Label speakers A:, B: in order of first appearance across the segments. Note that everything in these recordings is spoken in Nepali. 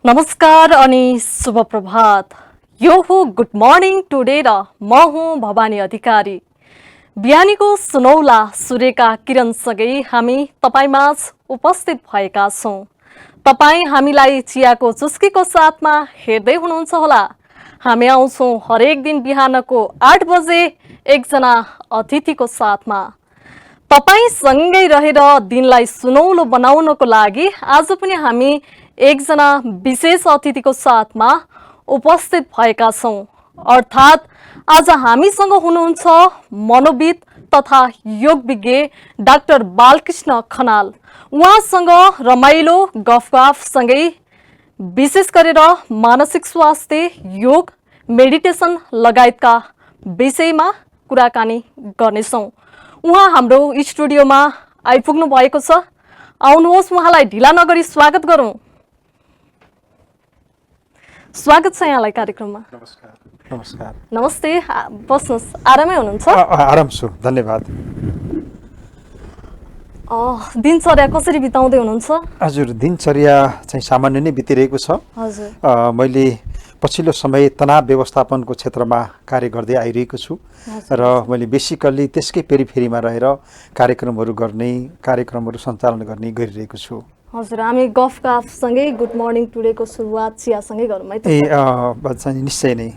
A: नमस्कार अनि शुभ प्रभात। यो हो गुड मर्निङ टुडे र म हुँ भवानी अधिकारी। बिहानीको सुनौला सूर्यका किरणसँगै हामी तपाईमाझ उपस्थित भएका छौँ। तपाईँ हामीलाई चियाको चुस्कीको साथमा हेर्दै हुनुहुन्छ होला। हामी आउँछौँ हरेक दिन बिहानको 8 बजे एकजना अतिथिको साथमा। तपाईसँगै रहेर दिनलाई सुनौलो बनाउनको लागि आज पनि हामी एकजना विशेष अतिथिको साथमा उपस्थित भएका छौँ। अर्थात् आज हामीसँग हुनुहुन्छ मनोविद तथा योग विज्ञ डाक्टर बालकृष्ण खनाल। उहाँसँग रमाइलो गफगाफसँगै विशेष गरेर मानसिक स्वास्थ्य, योग, मेडिटेसन लगायतका विषयमा कुराकानी गर्नेछौँ। उहाँ हाम्रो स्टुडियोमा आइपुग्नु भएको छ। आउनुहोस्, उहाँलाई ढिला नगरी स्वागत गरौँ। स्वागत छ यहाँलाई कार्यक्रममा।
B: नमस्कार। नमस्कार।
A: नमस्ते, बस्नुहोस्। आरामै हुनुहुन्छ?
B: आराम छु, धन्यवाद।
A: दिनचर्या कसरी बिताउँदै हुनुहुन्छ?
B: हजुर, दिनचर्या चाहिँ सामान्य नै बितिरहेको छ।
A: हजुर।
B: मैले पछिल्लो समय तनाव व्यवस्थापनको क्षेत्रमा कार्य गर्दै आइरहेको छु र मैले बेसिकल्ली त्यसकै पेरिफेरीमा रहेर कार्यक्रमहरू सञ्चालन गर्ने गरिरहेको छु।
A: हजुर, हामी गफगाफसँगै गुड मर्निङ टुडेको सुरुवात चियासँगै गरौँ है त।
B: निश्चय नै।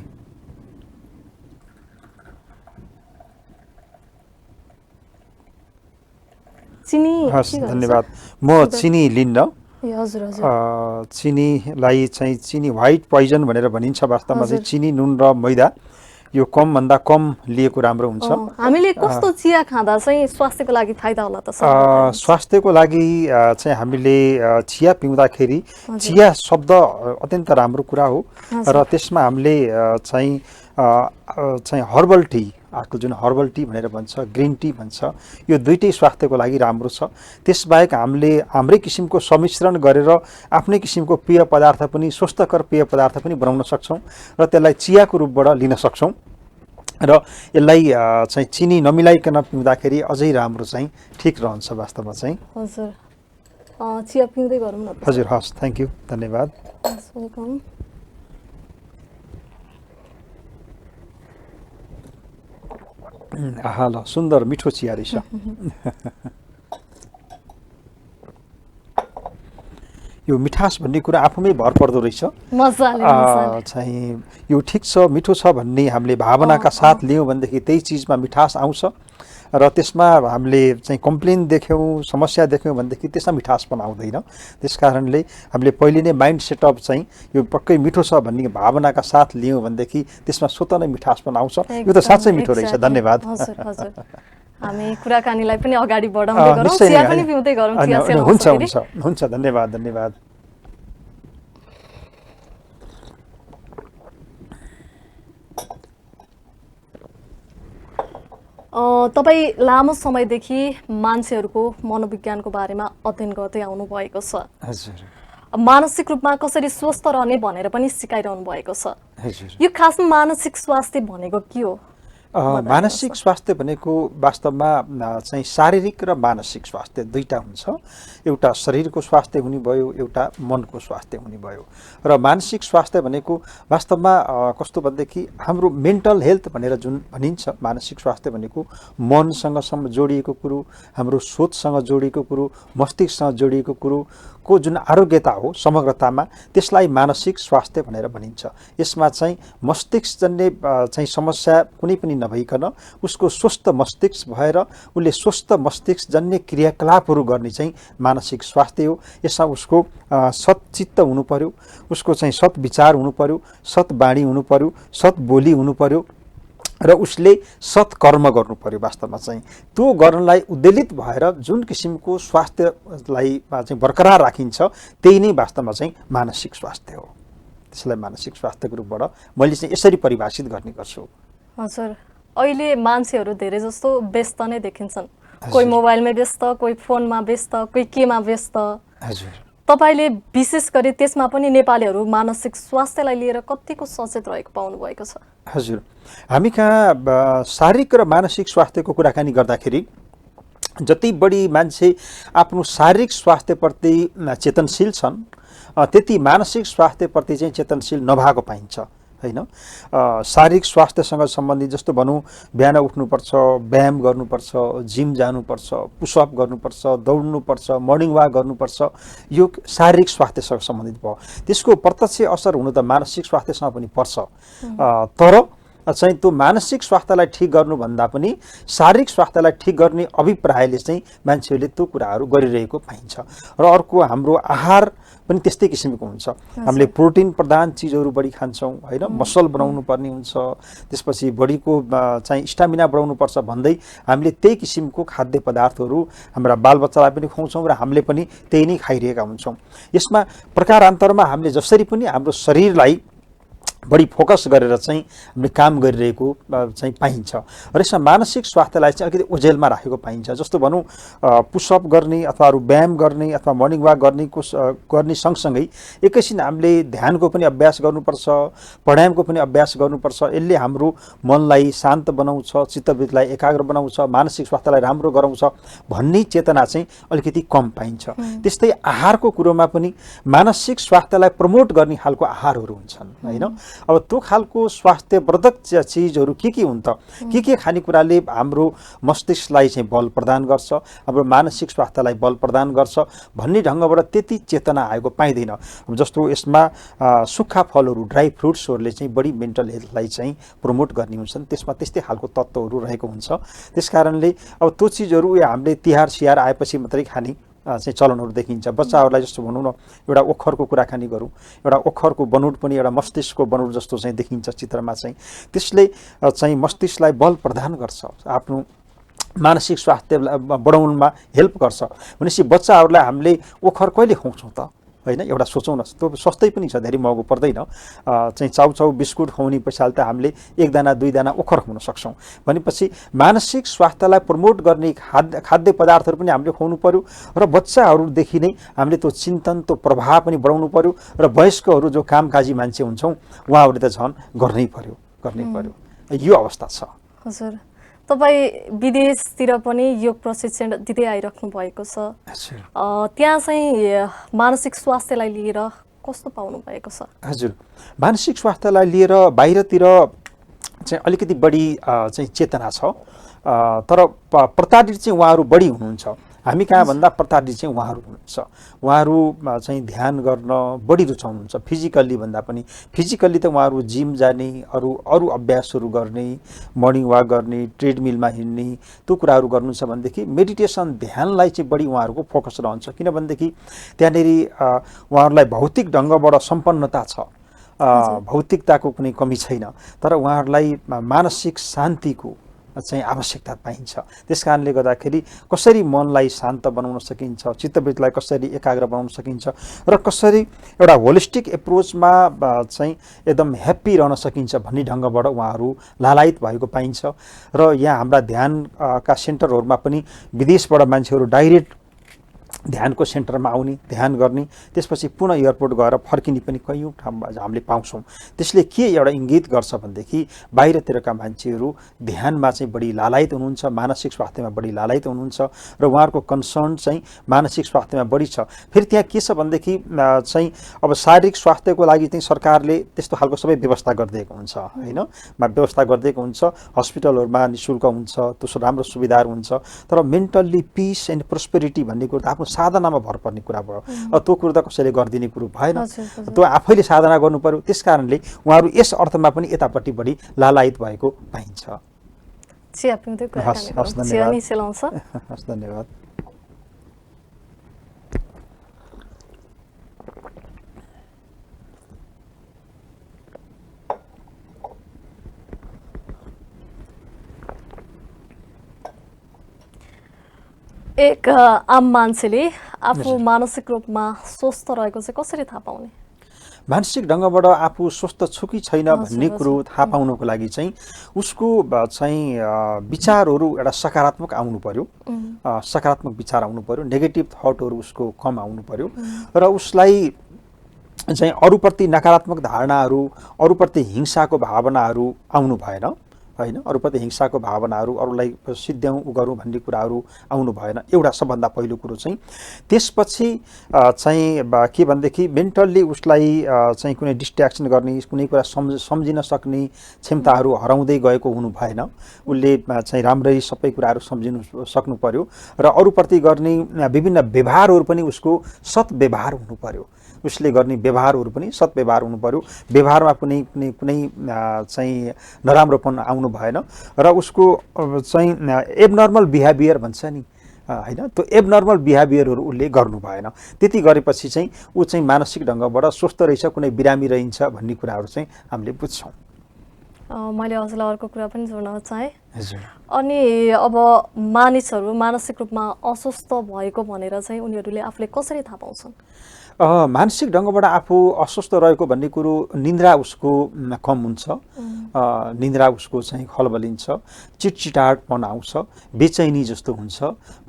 A: चिनी?
B: हस्, धन्यवाद। म चिनी लिन्न।
A: हजुर हजुर।
B: चिनीलाई चाहिँ चिनी व्हाइट पोइजन भनेर भनिन्छ। वास्तवमा चाहिँ चिनी, नुन र मैदा यो कमभन्दा कम लिएको राम्रो हुन्छ।
A: हामीले कस्तो चिया खाँदा चाहिँ स्वास्थ्यको लागि फाइदा होला त?
B: स्वास्थ्यको लागि चाहिँ हामीले चिया पिउँदाखेरि, चिया शब्द अत्यन्त राम्रो कुरा हो र त्यसमा हामीले चाहिँ हर्बल टी, आजकल जुन हर्बल टी भनेर भन्छ, ग्रिन टी भन्छ, यो दुइटै स्वास्थ्यको लागि राम्रो छ। त्यसबाहेक हामीले हाम्रै किसिमको सम्मिश्रण गरेर आफ्नै किसिमको पेय पदार्थ पनि, स्वस्थकर पेय पदार्थ पनि बनाउन सक्छौँ र त्यसलाई चियाको रूपबाट लिन सक्छौँ र यसलाई चाहिँ चिनी नमिलाइकन पिउँदाखेरि अझै राम्रो चाहिँ ठिक रहन्छ वास्तवमा चाहिँ।
A: हजुर, चिया पिउँदै गरौँ न।
B: हजुर, हस्, थ्याङ्क यू, धन्यवाद।
A: वेलकम।
B: आहा, ल, सुन्दर मिठो चिया रहेछ। यो मिठास भन्ने कुरा आफूमै भर पर्दो रहेछ। चाहिँ यो ठिक छ, मिठो छ भन्ने हामीले भावनाका साथ लियौँ भनेदेखि त्यही चिजमा मिठास आउँछ र त्यसमा हामीले चाहिँ कम्प्लेन देख्यौँ, समस्या देख्यौँ भनेदेखि त्यसमा मिठास पनि आउँदैन। त्यस कारणले हामीले पहिले नै माइन्ड सेटअप चाहिँ यो पक्कै मिठो छ भन्ने भावनाका साथ लियौँ भनेदेखि त्यसमा स्वतः नै मिठास पनि आउँछ। यो त साँच्चै मिठो रहेछ। धन्यवाद।
A: हामी कुराकानीलाई पनि अगाडि बढाउँदै गरौँ, चिया पनि पिउँदै गरौँ।
B: हुन्छ हुन्छ हुन्छ, धन्यवाद धन्यवाद।
A: तपाईँ लामो समयदेखि मान्छेहरूको मनोविज्ञानको बारेमा अध्ययन गर्दै आउनु भएको छ।
B: हजुर।
A: मानसिक रूपमा कसरी स्वस्थ रहने भनेर पनि सिकाइरहनु भएको छ।
B: हजुर।
A: यो खासमा मानसिक स्वास्थ्य भनेको के हो?
B: मानसिक स्वास्थ्य भनेको वास्तवमा चाहिँ शारीरिक र मानसिक स्वास्थ्य दुईटा हुन्छ। एउटा शरीरको स्वास्थ्य हुने भयो, एउटा मनको स्वास्थ्य हुने भयो। र मानसिक स्वास्थ्य भनेको वास्तवमा कस्तो भनेदेखि हाम्रो मेन्टल हेल्थ भनेर जुन भनिन्छ, मानसिक स्वास्थ्य भनेको मनसँग जोडिएको कुरो, हाम्रो सोचसँग जोडिएको कुरो, मस्तिष्कसँग जोडिएको कुरो को जुन आरोग्यता हो समग्रतामा, त्यसलाई मानसिक स्वास्थ्य भनेर भनिन्छ। यसमा चाहिँ मस्तिष्कजन्य चाहिँ समस्या कुनै पनि नभइकन उसको स्वस्थ मस्तिष्क भएर उसले स्वस्थ मस्तिष्कजन्य क्रियाकलापहरू गर्ने चाहिँ मानसिक स्वास्थ्य हो। यसमा उसको सच्चित्त हुनु पर्यो, उसको चाहिँ सत् विचार हुनु पर्यो, सत् बाणी हुनु पर्यो, सत् बोली हुनु पर्यो र उसले सत्कर्म गर्नु पर्यो। वास्तवमा चाहिँ त्यो गर्नलाई उद्वेलित भएर जुन किसिमको स्वास्थ्यलाई चाहिँ बरकरार राखिन्छ त्यही नै वास्तवमा चाहिँ मानसिक स्वास्थ्य हो। त्यसलाई मानसिक स्वास्थ्यको रूपबाट मैले चाहिँ यसरी परिभाषित गर्ने गर्छु।
A: हजुर, अहिले मान्छेहरू धेरै जस्तो व्यस्त नै देखिन्छन्। कोही मोबाइलमै व्यस्त, कोही फोनमा व्यस्त, कोही केमा व्यस्त।
B: हजुर।
A: तपाईले विशेष गरी त्यसमा पनि नेपालीहरू मानसिक स्वास्थ्यलाई लिएर कतिको सचेत रहेको पाउनु भएको छ?
B: हजुर, हामी कहाँ शारीरिक र मानसिक स्वास्थ्यको कुराकानी गर्दाखेरि जति बढी मान्छे आफ्नो शारीरिक स्वास्थ्यप्रति चेतनशील छन् त्यति मानसिक स्वास्थ्यप्रति चाहिँ चेतनशील नभएको पाइन्छ हैन। शारीरिक स्वास्थ्यसँग सम्बन्धित जस्तो भनौँ बिहान उठ्नुपर्छ, व्यायाम गर्नुपर्छ, जिम जानुपर्छ, पुसअप गर्नुपर्छ, दौड्नुपर्छ, मर्निङ वाक गर्नुपर्छ, यो शारीरिक स्वास्थ्यसँग सम्बन्धित भयो। त्यसको प्रत्यक्ष असर हुनु त मानसिक स्वास्थ्यसँग पनि पर्छ। तर चाहिँ त्यो मानसिक स्वास्थ्यलाई ठिक गर्नुभन्दा पनि शारीरिक स्वास्थ्यलाई ठिक गर्ने अभिप्रायले चाहिँ मान्छेहरूले त्यो कुराहरू गरिरहेको पाइन्छ। र अर्को हाम्रो आहार पनि त्यस्तै किसिमको हुन्छ। हामीले प्रोटिन प्रधान चिजहरू बढी खान्छौँ हैन, मसल बनाउनु पर्ने हुन्छ, त्यसपछि बडीको चाहिँ स्टामिना बढाउनु पर्छ भन्दै हामीले त्यही किसिमको खाद्य पदार्थहरू हाम्रा बालबच्चालाई पनि खुवाउँछौँ र हामीले पनि त्यही नै खाइरहेका हुन्छौँ। यसमा प्रकारान्तरमा हामीले जसरी पनि हाम्रो शरीरलाई बढी फोकस गरेर चाहिँ हामीले काम गरिरहेको चाहिँ पाइन्छ र यसमा मानसिक स्वास्थ्यलाई चाहिँ अलिकति ओझेलमा राखेको पाइन्छ। जस्तो भनौँ पुसअप गर्ने अथवा अरू व्यायाम गर्ने अथवा मर्निङ वाक गर्ने सँगसँगै एकैछिन हामीले ध्यानको पनि अभ्यास गर्नुपर्छ, प्राणायामको पनि अभ्यास गर्नुपर्छ। यसले हाम्रो मनलाई शान्त बनाउँछ, चित्तवृत्तिलाई एकाग्र बनाउँछ, मानसिक स्वास्थ्यलाई राम्रो गराउँछ भन्ने चेतना चाहिँ अलिकति कम पाइन्छ। त्यस्तै आहारको कुरोमा पनि मानसिक स्वास्थ्यलाई प्रमोट गर्ने खालको आहारहरू हुन्छन् हैन। अब त्यो खालको स्वास्थ्यवर्धक चिजहरू के हुन् त, के खानेकुराले हाम्रो मस्तिष्कलाई चाहिँ बल प्रदान गर्छ, हाम्रो मानसिक स्वास्थ्यलाई बल प्रदान गर्छ भन्ने ढङ्गबाट त्यति चेतना आएको पाइँदैन। जस्तो यसमा सुक्खा फलहरू, ड्राई फ्रुट्सहरूले चाहिँ बढी मेन्टल हेल्थलाई चाहिँ प्रमोट गर्ने हुन्छन्, त्यसमा त्यस्तै खालको तत्त्वहरू रहेको हुन्छ। त्यस कारणले अब त्यो चिजहरू हामीले तिहार सिहार आएपछि मात्रै खाने चाहिँ चलनहरू देखिन्छ। बच्चाहरूलाई जस्तो भनौँ न, एउटा ओखरको कुराकानी गरौँ, एउटा ओखरको बनोट पनि एउटा मस्तिष्कको बनोट जस्तो चाहिँ देखिन्छ चित्रमा चाहिँ। त्यसले चाहिँ मस्तिष्कलाई बल प्रदान गर्छ, आफ्नो मानसिक स्वास्थ्य बढाउनमा हेल्प गर्छ। भनेपछि बच्चाहरूलाई हामीले ओखर कहिले खुवाउँछौँ त हैन, एउटा सोचौँ न। त्यो सस्तै पनि छ, धेरै महँगो पर्दैन। चाहिँ चाउचाउ बिस्कुट खुवाउने पैसाले त हामीले 1 दाना 2 दाना ओखर खुवाउन सक्छौँ। भनेपछि मानसिक स्वास्थ्यलाई प्रमोट गर्ने खाद्य पदार्थहरू पनि हामीले खुवाउनु पर्यो र बच्चाहरूदेखि नै हामीले त्यो चिन्तन, त्यो प्रभाव पनि बढाउनु पर्यो र वयस्कहरू जो कामकाजी मान्छे हुन्छौँ उहाँहरूले त झन् गर्नै पर्यो। यो अवस्था छ।
A: हजुर, तपाईँ विदेशतिर पनि योग प्रशिक्षण दिँदै आइराख्नु भएको छ। त्यहाँ चाहिँ मानसिक स्वास्थ्यलाई लिएर कस्तो पाउनु भएको छ?
B: हजुर, मानसिक स्वास्थ्यलाई लिएर बाहिरतिर चाहिँ अलिकति बढी चाहिँ चेतना छ, तर प्रताडित चाहिँ उहाँहरू बढी हुनुहुन्छ। हामी कहाँ भन्दा प्रताडित चाहिँ उहाँहरू हुनुहुन्छ। उहाँहरू चाहिँ ध्यान गर्न बढी रुचाउनुहुन्छ फिजिकल्ली भन्दा पनि। फिजिकल्ली त उहाँहरू जिम जाने, अरू अभ्यासहरू गर्ने, मर्निङ वाक गर्ने, ट्रेडमिलमा हिँड्ने, त्यो कुराहरू गर्नुहुन्छ भनेदेखि मेडिटेसन ध्यानलाई चाहिँ बढी उहाँहरूको फोकस रहन्छ। किनभनेदेखि त्यहाँनिर उहाँहरूलाई भौतिक ढङ्गबाट सम्पन्नता छ, भौतिकताको कुनै कमी छैन, तर उहाँहरूलाई मानसिक शान्तिको चाहिँ आवश्यकता पाइन्छ। त्यस कारणले गर्दाखेरि कसरी मनलाई शान्त बनाउन सकिन्छ, चित्तवृत्तिलाई कसरी एकाग्र बनाउन सकिन्छ र कसरी एउटा होलिस्टिक एप्रोचमा चाहिँ एकदम ह्याप्पी रहन सकिन्छ भन्ने ढङ्गबाट उहाँहरू लालायित भएको पाइन्छ। र यहाँ हाम्रा ध्यानका सेन्टरहरूमा पनि विदेशबाट मान्छेहरू डाइरेक्ट ध्यानको सेन्टरमा आउने, ध्यान गर्ने, त्यसपछि पुनः एयरपोर्ट गएर फर्किने पनि कैयौँ ठाउँमा हामीले पाउँछौँ। त्यसले के एउटा इङ्गित गर्छ भनेदेखि बाहिरतिरका मान्छेहरू ध्यानमा चाहिँ बढी लालायित हुनुहुन्छ, मानसिक स्वास्थ्यमा बढी लालायित हुनुहुन्छ र उहाँहरूको कन्सर्न चाहिँ मानसिक स्वास्थ्यमा बढी छ। फेरि त्यहाँ के छ भनेदेखि चाहिँ अब शारीरिक स्वास्थ्यको लागि चाहिँ सरकारले त्यस्तो खालको सबै व्यवस्था गरिदिएको हुन्छ हैन, व्यवस्था गरिदिएको हुन्छ। हस्पिटलहरूमा निःशुल्क हुन्छ, त्यो राम्रो सुविधाहरू हुन्छ। तर मेन्टल्ली पिस एन्ड प्रोस्पेरिटी भन्ने कुरो त आफ्नो साधनामा भर पर्ने कुरा भयो। त्यो कुरो त कसैले गरिदिने कुरो भएन, त्यो आफैले साधना गर्नु पर्यो। त्यस कारणले उहाँहरू यस अर्थमा पनि यतापट्टि बढी लालायित भएको पाइन्छ। धन्यवाद।
A: एक आम मान्छेले आफू मानसिक रूपमा स्वस्थ रहेको चाहिँ कसरी थाहा पाउने?
B: मानसिक ढङ्गबाट आफू स्वस्थ छु कि छैन भन्ने कुरो थाहा पाउनको लागि चाहिँ उसको चाहिँ विचारहरू एउटा सकारात्मक आउनु पर्यो, सकारात्मक विचार आउनु पर्यो, नेगेटिभ थटहरू उसको कम आउनु पर्यो र उसलाई चाहिँ अरूप्रति नकारात्मक धारणाहरू, अरूप्रति हिंसाको भावनाहरू आउनु भएन होइन, अरूप्रति हिंसाको भावनाहरू, अरूलाई सिद्ध्याउँ उ गरौँ भन्ने कुराहरू आउनु भएन, एउटा सबभन्दा पहिलो कुरो चाहिँ। त्यसपछि चाहिँ के भनेदेखि मेन्टल्ली उसलाई चाहिँ कुनै डिस्ट्र्याक्सन गर्ने, कुनै कुरा सम्झिन सक्ने क्षमताहरू हराउँदै गएको हुनु भएन। उसले चाहिँ राम्ररी सबै कुराहरू सम्झिनु सक्नु पर्यो र अरूप्रति गर्ने विभिन्न व्यवहारहरू पनि उसको सद्व्यवहार हुनु पर्यो। उसले गर्ने व्यवहारहरू पनि सद्व्यवहार हुनु पर्यो, व्यवहारमा कुनै कुनै कुनै चाहिँ नराम्रोपन आउनु भएन र उसको चाहिँ एबनर्मल बिहेभियर भन्छ नि होइन, त्यो एबनर्मल बिहेभियरहरू उसले गर्नु भएन। त्यति गरेपछि चाहिँ ऊ चाहिँ मानसिक ढङ्गबाट स्वस्थ रहेछ, कुनै बिरामी रहन्छ भन्ने कुराहरू चाहिँ हामीले बुझ्छौँ।
A: मैले हजुरलाई अर्को कुरा पनि जोड्न चाहेँ।
B: हजुर।
A: अनि अब मानिसहरू मानसिक रूपमा अस्वस्थ भएको भनेर चाहिँ उनीहरूले आफूले कसरी थाहा पाउँछन्?
B: मानसिक ढङ्गबाट आफू अस्वस्थ रहेको भन्ने कुरो निन्द्रा उसको कम हुन्छ, निन्द्रा उसको चाहिँ खलबलिन्छ, चिटचिटाहटपन आउँछ, बेचैनी जस्तो हुन्छ,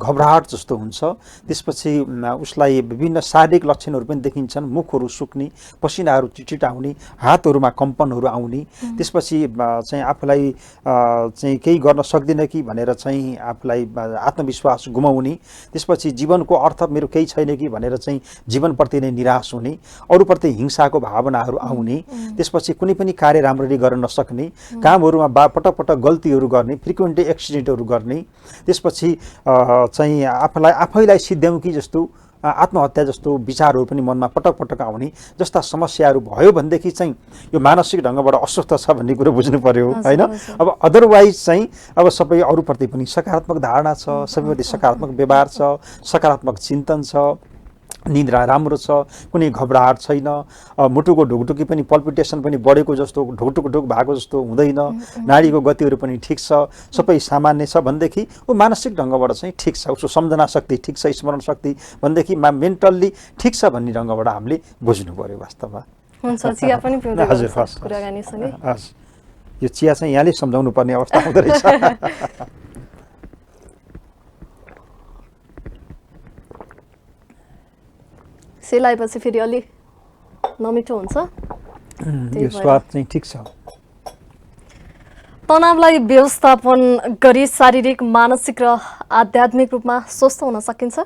B: घबराहट जस्तो हुन्छ। त्यसपछि उसलाई विभिन्न शारीरिक लक्षणहरू पनि देखिन्छन्, मुखहरू सुक्ने, पसिनाहरू चिटचिटाउने, हातहरूमा कम्पनहरू आउने। त्यसपछि चाहिँ आफूलाई चाहिँ केही गर्न सक्दिनँ कि भनेर चाहिँ आफूलाई आत्मविश्वास गुमाउने। त्यसपछि जीवनको अर्थ मेरो केही छैन कि भनेर चाहिँ जीवनप्रति नै निराश हुने, अरूप्रति हिंसाको भावनाहरू आउने। त्यसपछि कुनै पनि कार्य राम्ररी गर्न नसक्ने, कामहरूमा पटक पटक गल्तीहरू गर्ने, फ्रिक्वेन्टली एक्सिडेन्टहरू गर्ने। त्यसपछि चाहिँ आफैलाई सिद्ध्याउँ कि जस्तो, आत्महत्या जस्तो विचारहरू पनि मनमा पटक पटक आउने जस्ता समस्याहरू भयो भनेदेखि चाहिँ यो मानसिक ढङ्गबाट अस्वस्थ छ भन्ने कुरो बुझ्नु पर्यो होइन। अब अदरवाइज चाहिँ अब सबै अरूप्रति पनि सकारात्मक धारणा छ, सबैप्रति सकारात्मक व्यवहार छ, सकारात्मक चिन्तन छ, निद्रा राम्रो छ, कुनै घबराहट छैन, मुटुको ढुकढुकी पनि पल्पिटेसन पनि बढेको जस्तो ढुकढुक भएको जस्तो हुँदैन, नाडीको गतिहरू पनि ठिक छ, सबै सामान्य छ भनेदेखि ऊ मानसिक ढङ्गबाट चाहिँ ठिक छ, उसको सम्झना शक्ति ठिक छ, स्मरण शक्ति भनेदेखि मेन्टल्ली ठिक छ भन्ने ढङ्गबाट हामीले बुझ्नु पर्यो वास्तवमा।
A: हुन्छ, चिया पनि पिउँदै
B: हजुर,
A: गर्नुहोस् कुराकानीसँगै।
B: हस्, यो चिया चाहिँ यहाँले सम्झाउनु पर्ने अवस्था हुँदो रहेछ।
A: सेलाएपछि फेरि अलि नमिठो हुन्छ,
B: यो स्वाद चाहिँ ठिक छ।
A: तनावलाई व्यवस्थापन गरी शारीरिक, मानसिक र आध्यात्मिक रूपमा स्वस्थ हुन सकिन्छ?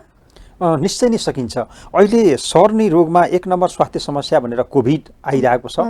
B: निश्चय नै सकिन्छ। अहिले सर्ने रोगमा एक नम्बर स्वास्थ्य समस्या भनेर कोभिड आइरहेको छ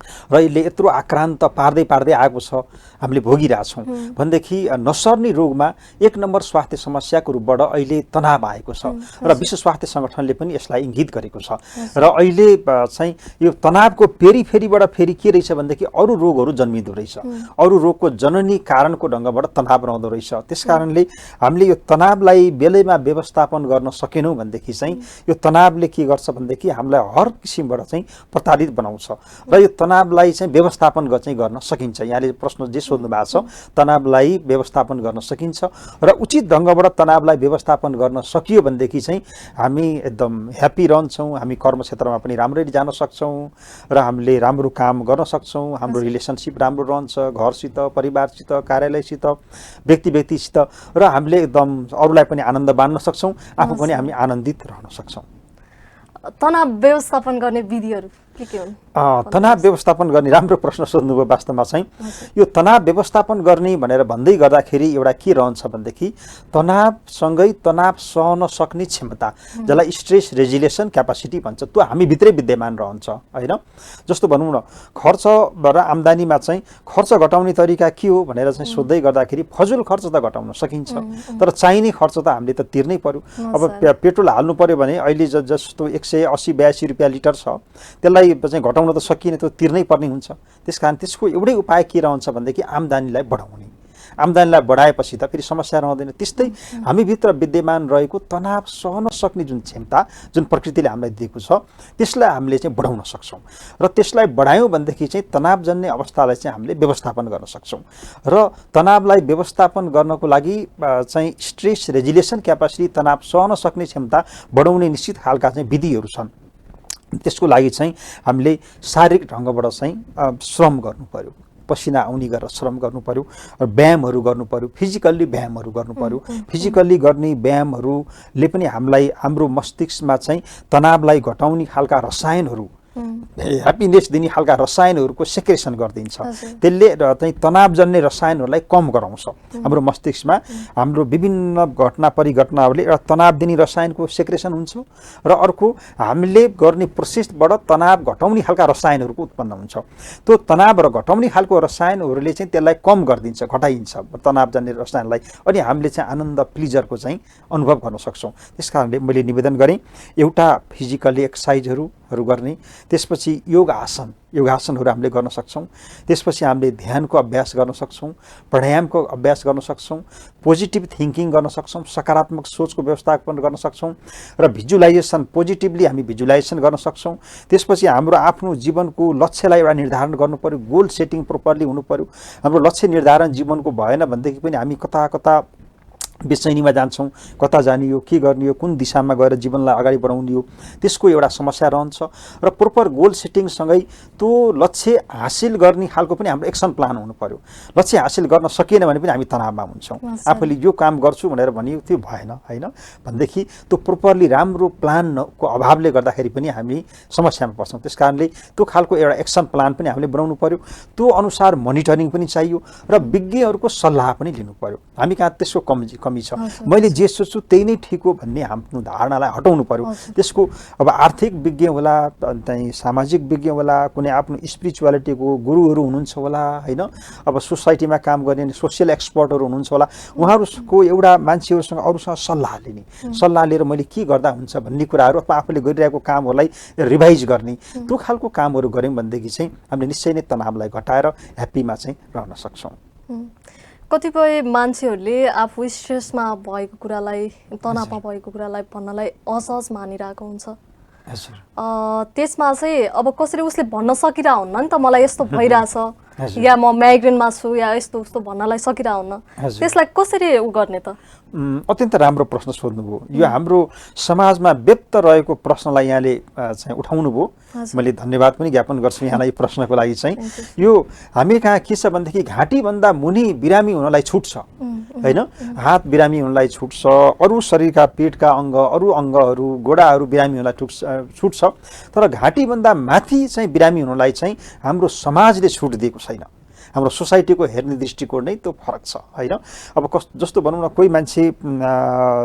B: र यसले यत्रो आक्रान्त पार्दै आएको छ, हामीले भोगिरहेछौँ भनेदेखि नसर्ने रोगमा एक नम्बर स्वास्थ्य समस्याको रूपबाट अहिले तनाव आएको छ र विश्व स्वास्थ्य सङ्गठनले पनि यसलाई इङ्गित गरेको छ। र अहिले चाहिँ यो तनावको फेरिबाट फेरि के रहेछ भनेदेखि अरू रोगहरू जन्मिँदो रहेछ, अरू रोगको जननी कारणको ढङ्गबाट तनाव रहँदो रहेछ। त्यस कारणले हामीले यो तनावलाई बेलैमा व्यवस्थापन गर्न सकेनौँ भनेदेखि चाहिँ यो तनावले के गर्छ भनेदेखि हामीलाई हर किसिमबाट चाहिँ प्रताडित बनाउँछ र यो तनावलाई चाहिँ व्यवस्थापन चाहिँ गर्न सकिन्छ। यहाँले प्रश्न जे सोध्नु भएको छ, तनावलाई व्यवस्थापन गर्न सकिन्छ र उचित ढङ्गबाट तनावलाई व्यवस्थापन गर्न सकियो भनेदेखि चाहिँ हामी एकदम ह्याप्पी रहन्छौँ, हामी कर्मक्षेत्रमा पनि राम्ररी जान सक्छौँ र हामीले राम्रो काम गर्न सक्छौँ, हाम्रो रिलेसनसिप राम्रो रहन्छ, घरसित, परिवारसित, कार्यालयसित, व्यक्तिसित र हामीले एकदम अरूलाई पनि आनन्द बाँड्न सक्छौँ, आफू पनि हामी आनन्दित रहन सक्छौँ।
A: तनाव व्यवस्थापन गर्ने विधिहरू के हुन्?
B: तनाव व्यवस्थापन गर्ने राम्रो प्रश्न सोध्नुभयो। वास्तवमा चाहिँ यो तनाव व्यवस्थापन गर्ने भनेर भन्दै गर्दाखेरि एउटा के रहन्छ भनेदेखि तनावसँगै तनाव सहन सक्ने क्षमता, जसलाई स्ट्रेस रेजिलेसन क्यापासिटी भन्छ, त्यो हामी भित्रै विद्यमान रहन्छ होइन। जस्तो भनौँ न, खर्च र आम्दानीमा चाहिँ खर्च घटाउने तरिका के हो भनेर चाहिँ सोध्दै गर्दाखेरि फजुल खर्च त घटाउन सकिन्छ, तर चाहिने खर्च त हामीले त तिर्नै पर्यो। अब पेट्रोल हाल्नु पर्यो भने अहिले जस्तो 180-82 रुपियाँ लिटर छ, त्यसलाई चाहिँ घटाउन त सकिने, त्यो तिर्नै पर्ने हुन्छ। त्यसकारण त्यसको एउटै उपाय के रहन्छ भनेदेखि आम्दानीलाई बढाउने। आम्दानीलाई बढाएपछि त फेरि समस्या रहँदैन। त्यस्तै हामीभित्र विद्यमान रहेको तनाव सहन सक्ने जुन क्षमता, जुन प्रकृतिले हामीलाई दिएको छ, त्यसलाई हामीले चाहिँ बढाउन सक्छौँ र त्यसलाई बढायौँ भनेदेखि चाहिँ तनावजन्य अवस्थालाई चाहिँ हामीले व्यवस्थापन गर्न सक्छौँ। र तनावलाई व्यवस्थापन गर्नको लागि चाहिँ स्ट्रेस रेजिलेसन क्यापासिटी, तनाव सहन सक्ने क्षमता बढाउने निश्चित खालका चाहिँ विधिहरू छन्। त्यसको लागि चाहिँ हामीले शारीरिक ढङ्गबाट चाहिँ श्रम गर्नु पर्यो, पसिना आउने गरेर श्रम गर्नु पर्यो, व्यायामहरू गर्नु पर्यो, फिजिकल्ली व्यायामहरू गर्नु पर्यो। फिजिकल्ली गर्ने व्यायामहरूले पनि हामीलाई हाम्रो मस्तिष्कमा चाहिँ तनावलाई घटाउने खालका रसायनहरू ह्याप्पिनेस दिने खालका रसायनहरूको सेक्रेसन गरिदिन्छ। त्यसले चाहिँ तनावजन्य रसायनहरूलाई कम गराउँछ हाम्रो मस्तिष्कमा। हाम्रो विभिन्न घटना परिघटनाहरूले एउटा तनाव दिने रसायनको सेक्रेसन हुन्छ र अर्को हामीले गर्ने प्रोसेसबाट तनाव घटाउने खालका रसायनहरूको उत्पन्न हुन्छ। त्यो तनाव र घटाउने खालको रसायनहरूले चाहिँ त्यसलाई कम गरिदिन्छ, घटाइन्छ तनावजन्य रसायनलाई, अनि हामीले चाहिँ आनन्द प्लिजरको चाहिँ अनुभव गर्न सक्छौँ। त्यस कारणले मैले निवेदन गरेँ एउटा फिजिकली एक्सर्साइजहरू गर्ने, त्यसपछि योगासनहरू हामीले गर्न सक्छौँ, त्यसपछि हामीले ध्यानको अभ्यास गर्न सक्छौँ, प्राणायामको अभ्यास गर्न सक्छौँ, पोजिटिभ थिङ्किङ गर्न सक्छौँ, सकारात्मक सोचको व्यवस्थापन गर्न सक्छौँ र भिजुलाइजेसन, पोजिटिभली हामी भिजुलाइजेसन गर्न सक्छौँ। त्यसपछि हाम्रो आफ्नो जीवनको लक्ष्यलाई एउटा निर्धारण गर्नु पर्यो, गोल सेटिङ प्रोपरली हुनु पर्यो। हाम्रो लक्ष्य निर्धारण जीवनको भएन भनेदेखि पनि हामी कता कता बेचैनीमा जान्छौँ, कता जाने हो, के गर्ने हो, कुन दिशामा गएर जीवनलाई अगाडि बढाउने हो, त्यसको एउटा समस्या रहन्छ। र प्रोपर गोल सेटिङसँगै त्यो लक्ष्य हासिल गर्ने खालको पनि हाम्रो एक्सन प्लान हुनु पर्यो। लक्ष्य हासिल गर्न सकिएन भने पनि हामी तनावमा हुन्छौँ। आफूले यो काम गर्छु भनेर भनियो त्यो भएन होइन भनेदेखि त्यो प्रोपरली राम्रो प्लानको अभावले गर्दाखेरि पनि हामी समस्यामा पर्छौँ। त्यस कारणले त्यो खालको एउटा एक्सन प्लान पनि हामीले बनाउनु पर्यो। त्यो अनुसार मोनिटरिङ पनि चाहियो र विज्ञहरूको सल्लाह पनि लिनु पर्यो। हामी कहाँ त्यसको कमी छ, मैले जे सोच्छु त्यही नै ठिक हो भन्ने आफ्नो धारणालाई हटाउनु पर्यो। त्यसको अब आर्थिक विज्ञ होला, चाहिँ सामाजिक विज्ञ होला, कुनै आफ्नो स्पिरिचुअलिटीको गुरुहरू हुनुहुन्छ होला होइन, अब सोसाइटीमा काम गर्ने सोसियल एक्सपर्टहरू हुनुहुन्छ होला, उहाँहरूको एउटा मान्छेहरूसँग अरूसँग सल्लाह लिने, सल्लाह लिएर मैले के गर्दा हुन्छ भन्ने कुराहरू अथवा आफूले गरिरहेको कामहरूलाई रिभाइज गर्ने, त्यो खालको कामहरू गऱ्यौँ भनेदेखि चाहिँ हामीले निश्चय नै तनावलाई घटाएर ह्याप्पीमा चाहिँ रहन सक्छौँ।
A: कतिपय मान्छेहरूले आफू स्ट्रेसमा भएको कुरालाई, तनावमा भएको कुरालाई भन्नलाई असहज मानिरहेको हुन्छ। त्यसमा चाहिँ अब कसरी उसले भन्न सकिरहन्न नि त मलाई यस्तो भइरहेछ, या म माइग्रेनमा छु, या यस्तो उस्तो भन्नलाई सकिरहन्न, त्यसलाई कसरी गर्ने त?
B: अत्यन्त राम्रो प्रश्न सोध्नुभयो। यो हाम्रो समाजमा व्यक्त रहेको प्रश्नलाई यहाँले चाहिँ उठाउनु भयो। मैले धन्यवाद पनि ज्ञापन गर्छु यहाँलाई यो प्रश्नको लागि। चाहिँ यो हामी कहाँ के छ भनेदेखि घाँटीभन्दा मुनि बिरामी हुनलाई छुट छ होइन, हात बिरामी हुनलाई छुट छ, अरू शरीरका पेटका अङ्ग, अरू अङ्गहरू, गोडाहरू बिरामी हुनलाई छुट छ, तर घाँटीभन्दा माथि चाहिँ बिरामी हुनलाई चाहिँ हाम्रो समाजले छुट दिएको छैन। हाम्रो सोसाइटीको हेर्ने दृष्टिकोण नै त्यो फरक छ होइन। अब जस्तो भनौँ न, कोही मान्छे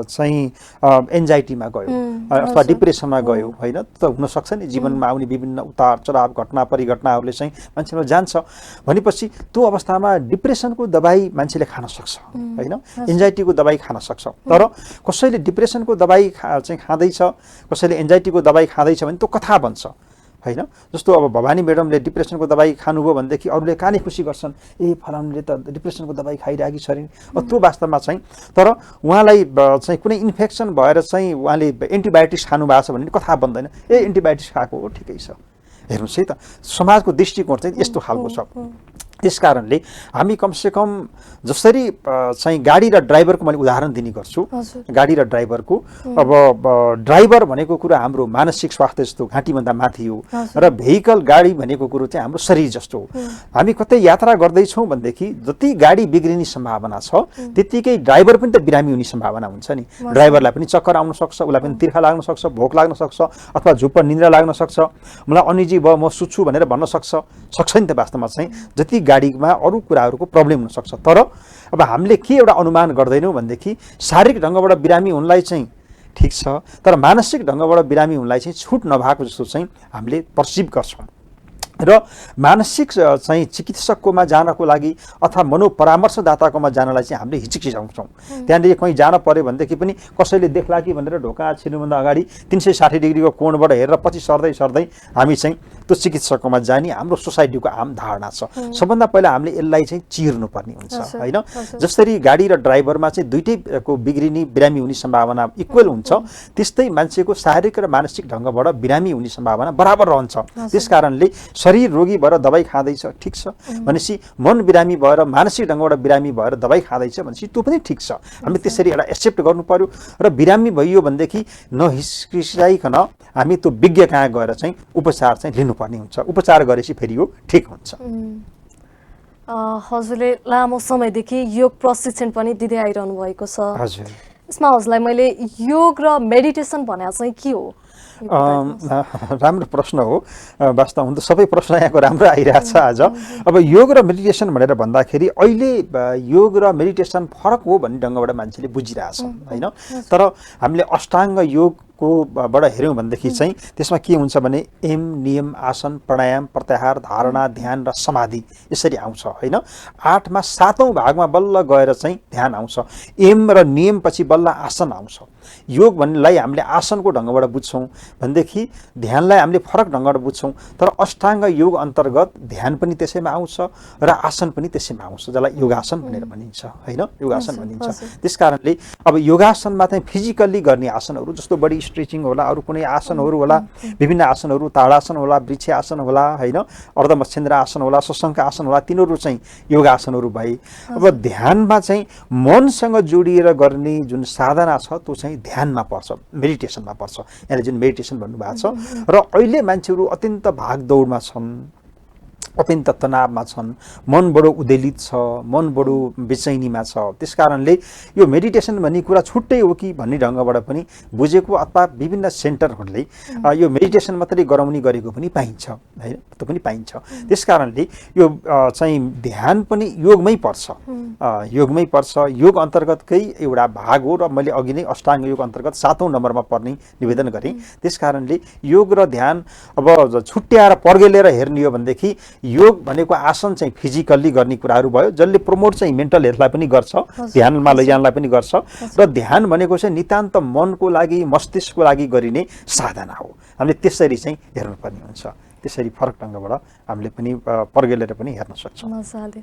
B: चाहिँ एन्जाइटीमा गयो अथवा डिप्रेसनमा गयो होइन, त हुनसक्छ नि जीवनमा आउने विभिन्न उतार चढाव घटना परिघटनाहरूले चाहिँ मान्छेमा जान्छ भनेपछि त्यो अवस्थामा डिप्रेसनको दबाई मान्छेले खान सक्छ होइन, एन्जाइटीको दबाई खान सक्छ। तर कसैले डिप्रेसनको दबाई चाहिँ खाँदैछ, कसैले एन्जाइटीको दबाई खाँदैछ भने त्यो कथा बन्छ होइन। जस्तो अब भवानी म्याडमले डिप्रेसनको दबाई खानुभयो भनेदेखि अरूले कहाँले खुसी गर्छन्, ए फलानुले त डिप्रेसनको दबाई खाइरहेकी छ अरे, त्यो वास्तवमा चाहिँ तर उहाँलाई चाहिँ कुनै इन्फेक्सन भएर चाहिँ उहाँले एन्टिबायोटिक्स खानु भएको छ भने कथा बन्दैन, ए एन्टिबायोटिक्स खाएको हो ठिकै छ। हेर्नुहोस् है त, समाजको दृष्टिकोण चाहिँ यस्तो खालको छ। त्यस कारणले हामी कमसेकम जसरी चाहिँ गाडी र ड्राइभरको मैले उदाहरण दिने गर्छु, गाडी र ड्राइभरको, अब ड्राइभर भनेको कुरा हाम्रो मानसिक स्वास्थ्य जस्तो घाँटीभन्दा माथि हो र भेहिकल गाडी भनेको कुरो चाहिँ हाम्रो शरीर जस्तो हो। हामी कतै यात्रा गर्दैछौँ भनेदेखि जति गाडी बिग्रिने सम्भावना छ त्यतिकै ड्राइभर पनि त बिरामी हुने सम्भावना हुन्छ नि। ड्राइभरलाई पनि चक्कर आउन सक्छ, उसलाई पनि तिर्खा लाग्न सक्छ, भोक लाग्न सक्छ, अथवा झुप्प निन्द्रा लाग्न सक्छ, मलाई अनिजी भयो म सुत्छु भनेर भन्न सक्छ नि त। वास्तवमा चाहिँ जति गाडीमा अरू कुराहरूको प्रब्लम हुनसक्छ, तर अब हामीले के एउटा अनुमान गर्दैनौँ भनेदेखि शारीरिक ढङ्गबाट बिरामी हुनलाई चाहिँ ठिक छ, तर मानसिक ढङ्गबाट बिरामी हुनलाई चाहिँ छुट नभएको जस्तो चाहिँ हामीले पर्सिभ गर्छौँ। र मानसिक चाहिँ चिकित्सककोमा जानको लागि अथवा मनोपरामर्शदाताकोमा जानलाई चाहिँ हामीले हिचकिचाउँछौँ। त्यहाँनिर कहीँ जान पर्यो भनेदेखि पनि कसैले देख्ला कि भनेर ढोका छिर्नुभन्दा अगाडि 360 डिग्रीको कोणबाट हेरेर पछि सर्दै हामी चाहिँ त्यो चिकित्सककोमा जाने हाम्रो सोसाइटीको आम धारणा छ। सबभन्दा पहिला हामीले यसलाई चाहिँ चिर्नुपर्ने हुन्छ होइन। जसरी गाडी र ड्राइभरमा चाहिँ दुइटैको बिग्रिने बिरामी हुने सम्भावना इक्वल हुन्छ, त्यस्तै मान्छेको शारीरिक र मानसिक ढङ्गबाट बिरामी हुने सम्भावना बराबर रहन्छ। त्यस कारणले शरीर रोगी भएर दबाई खाँदैछ ठिक छ भनेपछि मन बिरामी भएर मानसिक ढङ्गबाट बिरामी भएर दबाई खाँदैछ भनेपछि त्यो पनि ठिक छ। हामीले त्यसरी एउटा एक्सेप्ट गर्नु पर्यो र बिरामी भइयो भनेदेखि नहिचकिचाइकन हामी त्यो विज्ञ कहाँ गएर चाहिँ उपचार चाहिँ लिनुपर्ने हुन्छ। उपचार गरेपछि फेरि यो ठिक हुन्छ।
A: हजुरले लामो समयदेखि योग प्रशिक्षण पनि दिँदै आइरहनु भएको छ।
B: हजुर,
A: यसमा हजुरलाई मैले योग र मेडिटेसन भने चाहिँ के हो?
B: राम्रो प्रश्न हो। वास्तवमा त सबै प्रश्न यहाँको राम्रो आइरहेछ आज। अब योग र मेडिटेसन भनेर भन्दाखेरि अहिले योग र मेडिटेसन फरक हो भन्ने ढङ्गबाट मान्छेले बुझिरहेछन् होइन। तर हामीले अष्टाङ्ग योगको बाट हेऱ्यौँ भनेदेखि चाहिँ त्यसमा के हुन्छ भने एम, नियम, आसन, प्राणायाम, प्रत्याहार, धारणा, ध्यान र समाधि यसरी आउँछ होइन। 8मा 7औं भागमा बल्ल गएर चाहिँ ध्यान आउँछ। एम र नियम पछि बल्ल आसन आउँछ। योग भन्नेलाई हामीले आसनको ढङ्गबाट बुझ्छौँ भनेदेखि ध्यानलाई हामीले फरक ढङ्गबाट बुझ्छौँ। तर अष्टाङ्ग योग अन्तर्गत ध्यान पनि त्यसैमा आउँछ र आसन पनि त्यसैमा आउँछ, जसलाई योगासन भनेर भनिन्छ होइन। योगासन भनिन्छ। त्यस कारणले अब योगासनमा चाहिँ फिजिकल्ली गर्ने आसनहरू जस्तो बडी स्ट्रेचिङ होला, अरू कुनै आसनहरू होला, विभिन्न आसनहरू, ताडासन होला, वृक्ष आसन होला होइन, अर्धमच्छिन्द्र आसन होला, शशाङ्क आसन होला, तिनीहरू चाहिँ योगासनहरू भए। अब ध्यानमा चाहिँ मनसँग जोडिएर गर्ने जुन साधना छ त्यो चाहिँ ध्यानमा पर्छ, मेडिटेसनमा पर्छ। यहाँले जुन मेडिटेसन भन्नुभएको छ र अहिले मान्छेहरू अत्यन्त भागदौडमा छन्, अत्यन्त तनावमा छन्, मन बडो उद्वेलित छ, मन बडो बेचैनीमा छ। त्यस कारणले यो मेडिटेसन भन्ने कुरा छुट्टै हो कि भन्ने ढङ्गबाट पनि बुझेको अथवा विभिन्न सेन्टरहरूले यो मेडिटेसन मात्रै गराउने गरेको पनि पाइन्छ होइन, त्यो पनि पाइन्छ। त्यस कारणले यो चाहिँ ध्यान पनि योगमै पर्छ, योगमै पर्छ। योग अन्तर्गतकै एउटा भाग हो र मैले अघि नै अष्टाङ्ग योग अन्तर्गत 7औं नम्बरमा पर्ने निवेदन गरेँ। त्यस कारणले योग र ध्यान अब छुट्याएर पर्गेलेर हेर्ने हो भनेदेखि योग भनेको आसन चाहिँ फिजिकल्ली गर्ने कुराहरू भयो, जसले प्रमोट चाहिँ मेन्टल हेल्थलाई पनि गर्छ, ध्यानमा लैजानलाई पनि गर्छ। र ध्यान भनेको चाहिँ नितान्त मनको लागि, मस्तिष्कको लागि गरिने साधना हो। हामीले त्यसरी चाहिँ हेर्नुपर्ने हुन्छ। त्यसरी फरक ढङ्गबाट हामीले पनि पर्गेलेर पनि हेर्न सक्छौँ।
A: मजाले।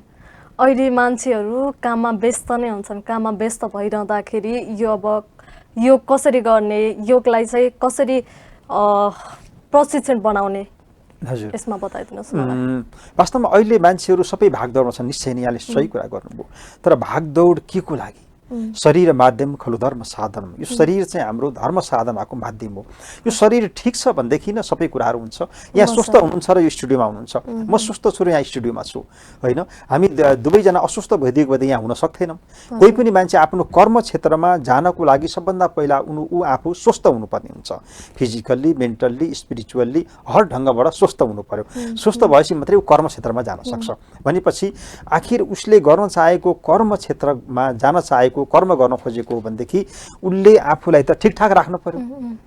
A: अहिले मान्छेहरू काममा व्यस्त नै हुन्छन्। काममा व्यस्त भइरहँदाखेरि यो अब योग कसरी गर्ने, योगलाई चाहिँ कसरी प्रशिक्षण बनाउने,
B: हजुर
A: यसमा बताइदिनुहोस्।
B: वास्तवमा अहिले मान्छेहरू सबै भागदौडमा छन्, निश्चय नै यहाँले सही कुरा गर्नुभयो। तर भागदौड के को लागि? शरीर माध्यम खलु धर्म साधन। यो शरीर चाहिँ हाम्रो धर्म साधनाको माध्यम हो। यो शरीर ठिक छ भनेदेखि न सबै कुराहरू हुन्छ। यहाँ स्वस्थ हुनुहुन्छ र यो स्टुडियोमा हुनुहुन्छ, म स्वस्थ छु र यहाँ स्टुडियोमा छु होइन। हामी दुवैजना अस्वस्थ भइदिएको भए यहाँ हुन सक्थेनौँ। कोही पनि मान्छे आफ्नो कर्म क्षेत्रमा जानको लागि सबभन्दा पहिला ऊ आफू स्वस्थ हुनुपर्ने हुन्छ। फिजिकल्ली, मेन्टल्ली, स्पिरिचुअल्ली हर ढङ्गबाट स्वस्थ हुनु पर्यो। स्वस्थ भएपछि मात्रै ऊ कर्म क्षेत्रमा जान सक्छ। भनेपछि आखिर उसले गर्न चाहेको कर्म क्षेत्रमा जान चाहेको, कर्म गर्न खोजेको हो भनेदेखि उसले आफूलाई त ठिकठाक राख्नु पर्यो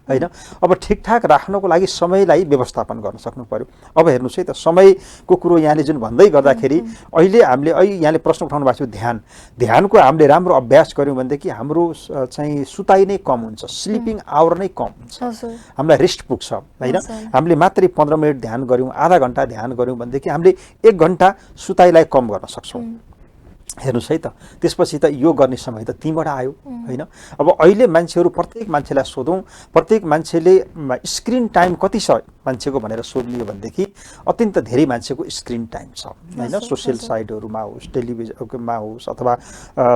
B: होइन। अब ठिकठाक राख्नको लागि समयलाई व्यवस्थापन गर्न सक्नु पर्यो। अब हेर्नुहोस् है त, समयको कुरो यहाँले जुन भन्दै गर्दाखेरि अहिले हामीले यहाँले प्रश्न उठाउनु भएको छ ध्यान। ध्यानको हामीले राम्रो अभ्यास गऱ्यौँ भनेदेखि हाम्रो चाहिँ सुताइ नै कम हुन्छ, स्लिपिङ आवर नै कम हुन्छ, हामीलाई रेस्ट पुग्छ होइन। हामीले मात्रै 15 मिनट ध्यान गऱ्यौँ, आधा घन्टा ध्यान गऱ्यौँ भनेदेखि हामीले 1 घन्टा सुताइलाई कम गर्न सक्छौँ। हेर्नुहोस् है त, त्यसपछि त योग गर्ने समय त तीबाट आयो होइन। अब अहिले मान्छेहरू, प्रत्येक मान्छेलाई सोधौँ, प्रत्येक मान्छेले स्क्रिन टाइम कति छ मान्छेको भनेर सोध्लियो भनेदेखि अत्यन्त धेरै मान्छेको स्क्रिन टाइम छ होइन। सोसियल साइटहरूमा होस्, टेलिभिजनमा होस्, अथवा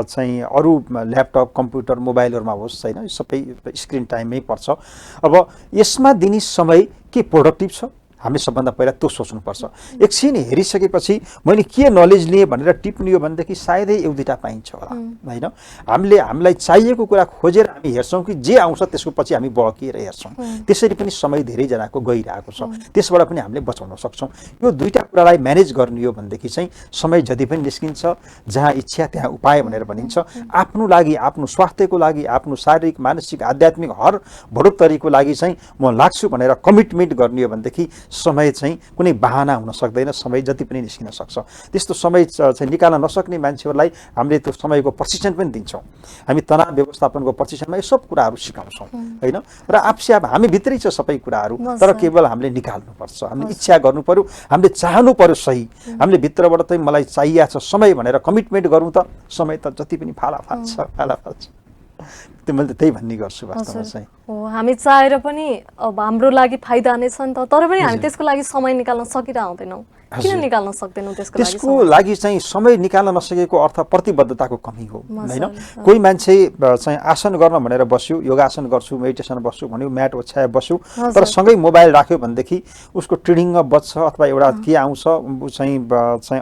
B: चाहिँ अरू ल्यापटप, कम्प्युटर, मोबाइलहरूमा होस् होइन, सबै स्क्रिन टाइममै पर्छ। अब यसमा दिने समय के प्रोडक्टिभ छ, हामीले सबभन्दा पहिला त्यो सोच्नुपर्छ। एकछिन हेरिसकेपछि मैले के नलेज लिएँ भनेर टिप्ने हो भनेदेखि सायदै 1-2टा पाइन्छ होला होइन। हामीलाई चाहिएको कुरा खोजेर हामी हेर्छौँ कि जे आउँछ त्यसको पछि हामी बहकिएर हेर्छौँ। त्यसरी पनि समय धेरैजनाको गइरहेको छ, त्यसबाट पनि हामीले बचाउन सक्छौँ। यो 2टा कुरालाई म्यानेज गर्ने हो भनेदेखि चाहिँ समय जति पनि निस्किन्छ, जहाँ इच्छा त्यहाँ उपाय भनेर भनिन्छ। आफ्नो लागि, आफ्नो स्वास्थ्यको लागि, आफ्नो शारीरिक, मानसिक, आध्यात्मिक हर बढोत्तरीको लागि चाहिँ म लाग्छु भनेर कमिटमेन्ट गर्ने हो भनेदेखि समय चाहिँ कुनै बहाना हुन सक्दैन, समय जति पनि निस्किन सक्छ। त्यस्तो समय चाहिँ निकाल्न नसक्ने मान्छेहरूलाई हामीले त्यो समयको प्रशिक्षण पनि दिन्छौँ। हामी तनाव व्यवस्थापनको प्रशिक्षणमा यो सब कुराहरू सिकाउँछौँ होइन। र आफसे आफ हामी भित्रै छ सबै कुराहरू, तर केवल हामीले निकाल्नुपर्छ, हामीले इच्छा गर्नु पर्यो, हामीले चाहनु पर्यो सही। हामीले भित्रबाट चाहिँ मलाई चाहिएको छ समय भनेर कमिटमेन्ट गरौँ त समय त जति पनि फाला फाल्छ। त्यो मैले त्यही भन्ने गर्छु वास्तवमा चाहिँ।
A: हो, हामी चाहेर पनि अब हाम्रो लागि फाइदा नै छ नि त, तर पनि हामी त्यसको लागि समय निकाल्न सकिरहँदैनौँ। किन निकाल्न सक्दैनौँ
B: त्यसको लागि? चाहिँ समय निकाल्न नसकेको अर्थ प्रतिबद्धताको कमी हो होइन। कोही मान्छे चाहिँ आसन गर्न भनेर बस्यो, योगासन गर्छु, मेडिटेसन बस्छु भन्यो, म्याट ओछ्याए बस्यो, तर सँगै मोबाइल राख्यो भनेदेखि उसको ट्रेडिङ बज्छ अथवा एउटा के आउँछ चाहिँ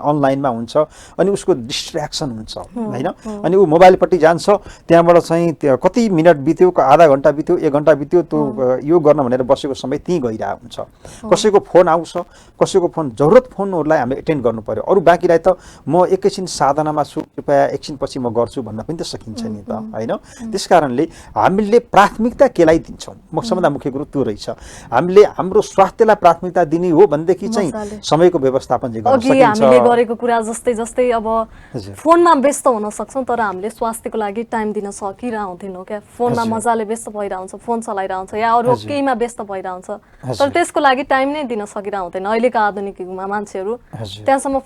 B: अनलाइनमा हुन्छ, अनि उसको डिस्ट्र्याक्सन हुन्छ होइन। अनि ऊ मोबाइलपट्टि जान्छ, त्यहाँबाट चाहिँ कति कति मिनट बित्यो, आधा घन्टा बित्यो, 1 घन्टा बित्यो, त्यो यो गर्न भनेर बसेको समय त्यहीँ गइरहेको हुन्छ। कसैको फोन आउँछ, कसैको फोन जरुरत फोनहरूलाई हामीले एटेन्ड गर्नु पर्यो। अरू बाँकीलाई त म एकैछिन साधनामा छु, कृपया एकछिनपछि म गर्छु भन्न पनि त सकिन्छ नि त, होइन? त्यस कारणले हामीले प्राथमिकता केलाई दिन्छौँ, सबभन्दा मुख्य कुरो त्यो रहेछ। हामीले हाम्रो स्वास्थ्यलाई प्राथमिकता दिने हो भनेदेखि चाहिँ समयको व्यवस्थापन चाहिँ गर्न
A: अघि
B: सकिन्छ।
A: हामीले गरेको कुरा जस्तै अब फोनमा व्यस्त हुन सक्छौँ, तर हामीले स्वास्थ्यको लागि टाइम दिन सकिरहँदैनौँ क्या। फोनमा मजाले व्यस्त भइरहन्छ, फोन चलाइरहन्छ या अरू केहीमा व्यस्त भइरहन्छ, तर त्यसको लागि टाइम नै दिन सकिरहँदैन अहिलेको आधुनिक युगमा मान्छेहरू। त्यहाँसम्म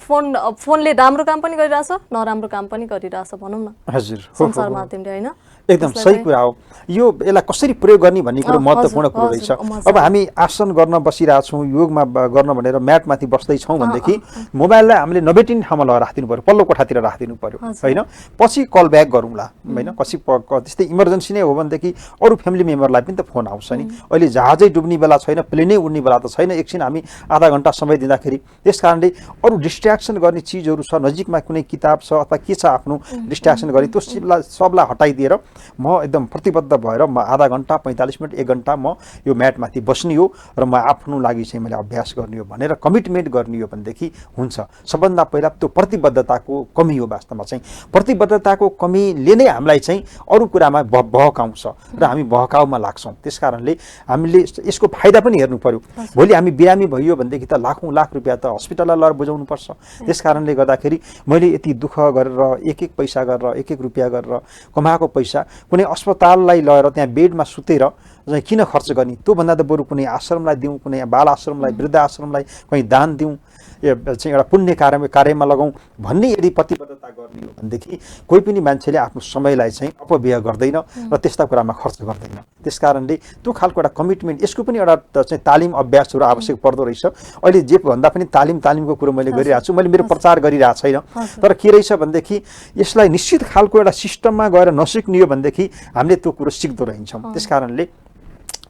A: फोनले राम्रो काम पनि गरिरहेछ, नराम्रो काम पनि गरिरहेछ भनौँ न, सञ्चार माध्यमले, होइन?
B: एकदम सही कुरा हो। यो यसलाई कसरी प्रयोग गर्ने भन्ने कुरो महत्त्वपूर्ण कुरो रहेछ। अब हामी आसन गर्न बसिरहेछौँ, योगमा गर्न भनेर म्याटमाथि बस्दैछौँ भनेदेखि मोबाइललाई हामीले नभेटिने ठाउँमा लगेर राखिदिनु पर्यो, पल्लो कोठातिर राखिदिनु पर्यो, होइन? पछि कल ब्याक गरौँला, होइन? त्यस्तै इमर्जेन्सी नै हो भनेदेखि अरू फ्यामिली मेम्बरलाई पनि त फोन आउँछ नि। अहिले जहाजै डुब्ने बेला छैन, प्लेनै उड्ने बेला त छैन, एकछिन हामी आधा घन्टा समय दिँदाखेरि। त्यस कारणले अरू डिस्ट्र्याक्सन गर्ने चिजहरू छ, नजिकमा कुनै किताब छ अथवा के छ आफ्नो डिस्ट्र्याक्सन गर्ने, त्यो सबलाई हटाइदिएर म एकदम प्रतिबद्ध भएर म आधा घन्टा, 45 मिनट, 1 घन्टा म यो म्याटमाथि बस्ने हो र म आफ्नो लागि चाहिँ मैले अभ्यास गर्ने हो भनेर कमिटमेन्ट गर्ने हो भनेदेखि हुन्छ। सबभन्दा पहिला त्यो प्रतिबद्धताको कमी हो। वास्तवमा चाहिँ प्रतिबद्धताको कमीले नै हामीलाई चाहिँ अरू कुरामा बहकाउँछ र हामी बहकाउमा लाग्छौँ। त्यस कारणले हामीले यसको फाइदा पनि हेर्नु पर्यो। भोलि हामी बिरामी भइयो भनेदेखि त लाखौँ लाख रुपियाँ त हस्पिटललाई लगेर बुझाउनु पर्छ। त्यस कारणले गर्दाखेरि मैले यति दुःख गरेर एक पैसा गरेर, एक रुपियाँ गरेर कमाएको पैसा कुनै अस्पताललाई लगेर त्यहाँ बेडमा सुतेर चाहिँ किन खर्च गर्ने? त्योभन्दा त बरु कुनै आश्रमलाई दिउँ, कुनै बाल आश्रमलाई, वृद्ध आश्रमलाई कहीँ दान दिउँ, चाहिँ एउटा पुण्य कार्यमा लगाउँ भन्ने यदि प्रतिबद्धता गर्ने हो भनेदेखि कोही पनि मान्छेले आफ्नो समयलाई चाहिँ अपव्यय गर्दैन र त्यस्ता कुरामा खर्च गर्दैन। त्यस कारणले त्यो खालको एउटा कमिटमेन्ट, यसको पनि एउटा चाहिँ तालिम अभ्यासहरू आवश्यक पर्दो रहेछ। अहिले जे भन्दा पनि तालिमको कुरो मैले गरिरहेको छु, मैले मेरो प्रचार गरिरहेको छैन, तर के रहेछ भनेदेखि यसलाई निश्चित खालको एउटा सिस्टममा गएर नसिक्ने हो भनेदेखि हामीले त्यो कुरो सिक्दो रहन्छौँ। त्यस कारणले